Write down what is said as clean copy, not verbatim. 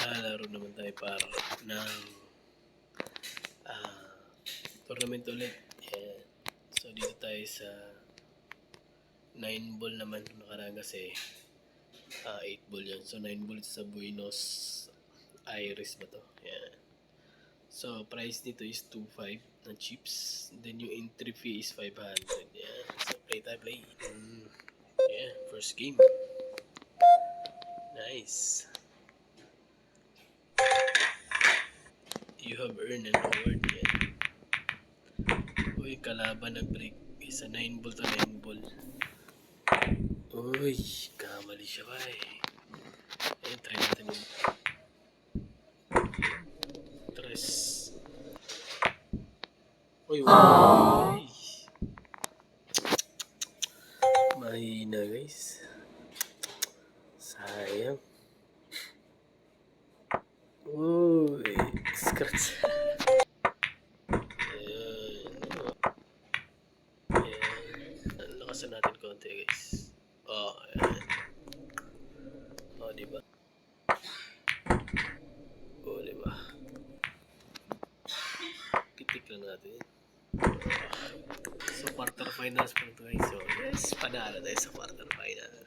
Laro naman tayo para ng tournament ulit. Yan. So dito tayo sa 9 ball naman nakaraan kasi 8 ball yun. So 9 ball sa Buenos Aires ba to? Yan. So price nito is 2.5 na chips. Then yung entry fee is 500. Yan. So play. Yeah, first game. Nice. You have earned an award. Yan. Uy, kalaban nag-break. Isa 9 ball to 9 ball. Uy, kamali siya ba eh. Ayun, try natin yung tres. Uy, wow. Uy. Mahina guys. Sayang. Uy, scratch. Lakasan natin konti guys. Ayan. Diba? Diba? Pitik lang natin. So quarter finals pa ito guys. So yes, panalo tayo sa quarter finals.